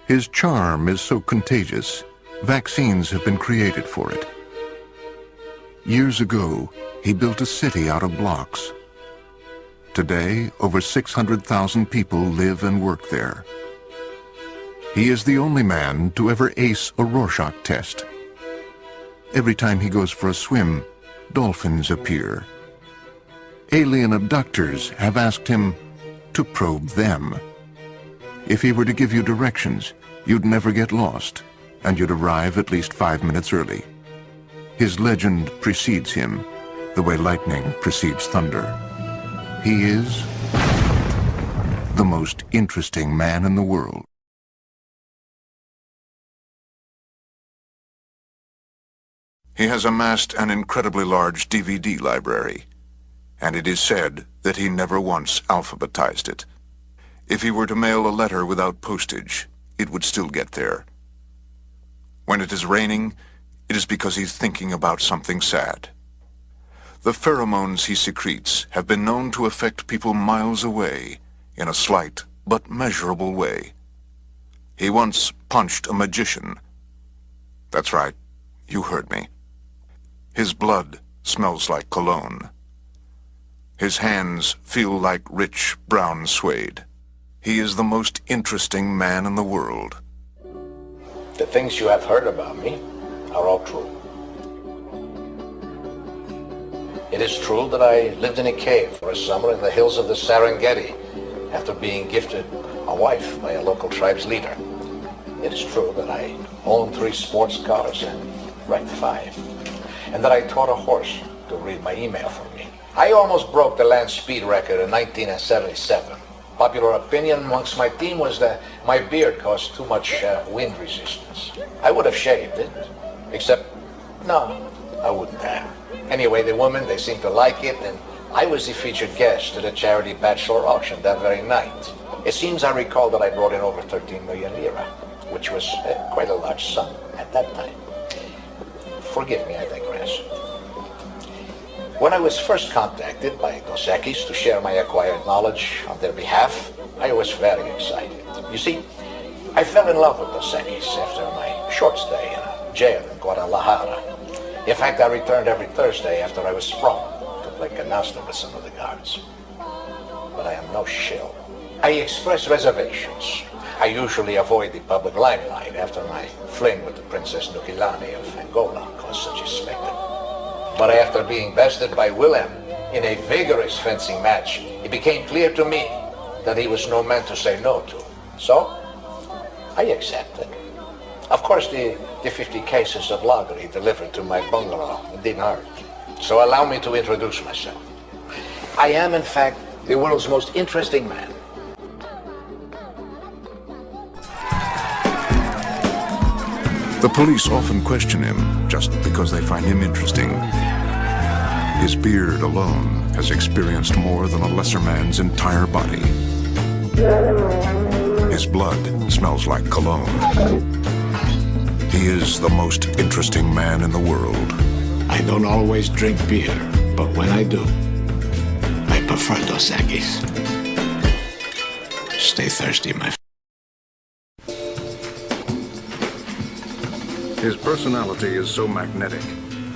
His charm is so contagious, vaccines have been created for it. Years ago, he built a city out of blocks. Today, over 600,000 people live and work there. He is the only man to ever ace a Rorschach test. Every time he goes for a swim, dolphins appear. Alien abductors have asked him to probe them. If he were to give you directions, you'd never get lost, and you'd arrive at least 5 minutes early. His legend precedes him, the way lightning precedes thunder. He is the most interesting man in the world. He has amassed an incredibly large DVD library, and it is said that he never once alphabetized it. If he were to mail a letter without postage, it would still get there. When it is raining, it is because he's thinking about something sad. The pheromones he secretes have been known to affect people miles away in a slight but measurable way. He once punched a magician. That's right, you heard me. His blood smells like cologne. His hands feel like rich brown suede. He is the most interesting man in the world. The things you have heard about me are all true. It is true that I lived in a cave for a summer in the hills of the Serengeti after being gifted a wife by a local tribe's leader. It is true that I owned 3 sports cars and wrecked 5. And that I taught a horse to read my email for me. I almost broke the land speed record in 1977. Popular opinion amongst my team was that my beard caused too much wind resistance. I would have shaved it, except, no, I wouldn't have. Anyway, the women, they seemed to like it, and I was the featured guest at a charity bachelor auction that very night. It seems I recall that I brought in over 13 million lira, which was quite a large sum at that time. Forgive me, I digress. When I was first contacted by Dos Equis to share my acquired knowledge on their behalf, I was very excited. You see, I fell in love with Dos Equis after my short stay in a jail in Guadalajara. In fact, I returned every Thursday after I was sprung to play canasta with some of the guards. But I am no shill. I express reservations. I usually avoid the public limelight after my fling with the Princess Nukilani of Angola caused such a spectacle. But after being bested by Willem in a vigorous fencing match, it became clear to me that he was no man to say no to. So, I accepted. Of course, the 50 cases of lager he delivered to my bungalow didn't hurt. So allow me to introduce myself. I am, in fact, the world's most interesting man. The police often question him just because they find him interesting. His beard alone has experienced more than a lesser man's entire body. His blood smells like cologne. He is the most interesting man in the world. I don't always drink beer, but when I do, I prefer Dos Equis. Stay thirsty, my friend. His personality is so magnetic,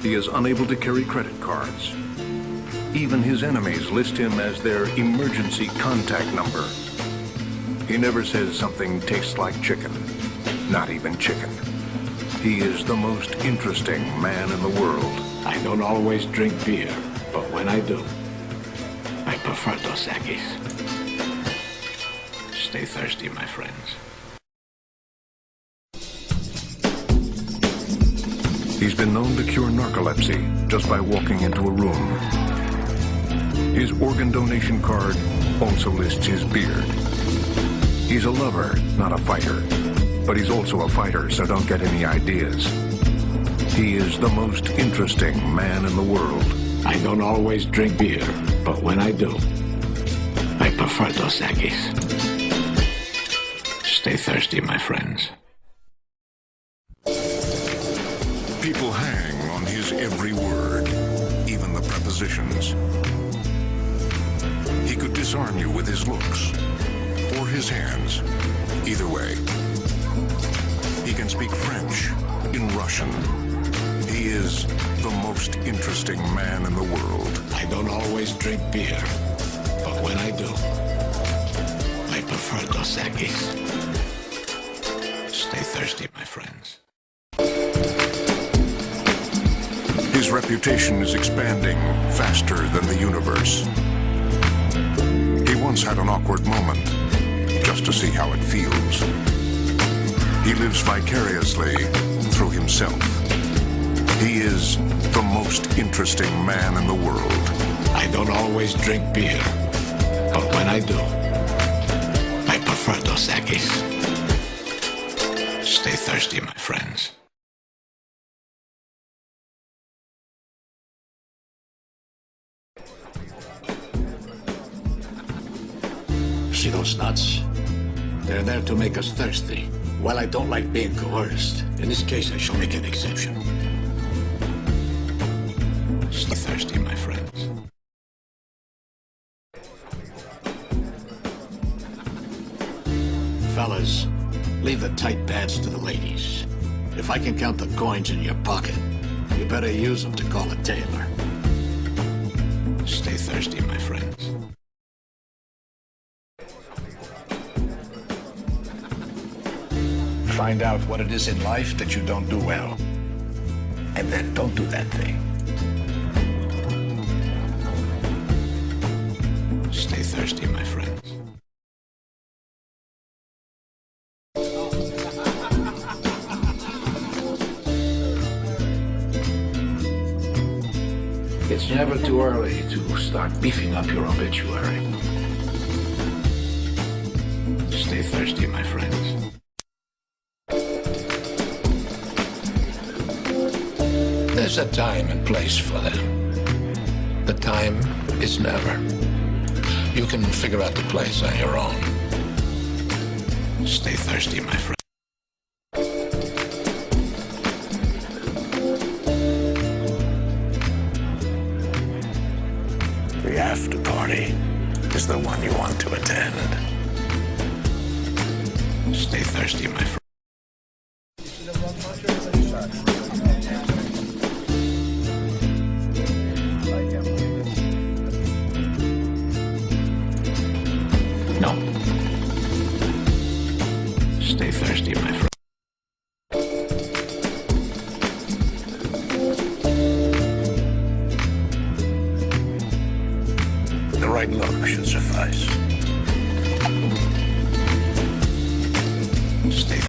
he is unable to carry credit cards. Even his enemies list him as their emergency contact number. He never says something tastes like chicken, not even chicken. He is the most interesting man in the world. I don't always drink beer, but when I do, I prefer Dos Equis. Stay thirsty, my friends. He's been known to cure narcolepsy just by walking into a room. His organ donation card also lists his beard. He's a lover, not a fighter. But he's also a fighter, so don't get any ideas. He is the most interesting man in the world. I don't always drink beer, but when I do, I prefer Dos Equis. Stay thirsty, my friends. People hang on his every word, even the prepositions. He could disarm you with his looks or his hands. Either way, He can speak French in Russian. He is the most interesting man in the world. I don't always drink beer, but when I do, I prefer Dos Equis. Stay thirsty, my friends. His reputation is expanding faster than the universe. He once had an awkward moment, just to see how it feels. He lives vicariously through himself. He is the most interesting man in the world. I don't always drink beer, but when I do, I prefer Dos Equis. Stay thirsty, my friends. See those nuts? They're there to make us thirsty. While I don't like being coerced, in this case I shall make an exception. Stay thirsty, my friends. Fellas, leave the tight pads to the ladies. If I can count the coins in your pocket, you better use them to call a tailor. Stay thirsty, my friends. Find out what it is in life that you don't do well. And then don't do that thing. Stay thirsty, my friends. It's never too early to start beefing up your obituary. Stay thirsty, my friends. There's a time and place for them. The time is never. You can figure out the place on your own. Stay thirsty, my friend. The after party is the one you want to attend. Stay thirsty, my friend. No. Stay thirsty, my friend. The right look should suffice. Stay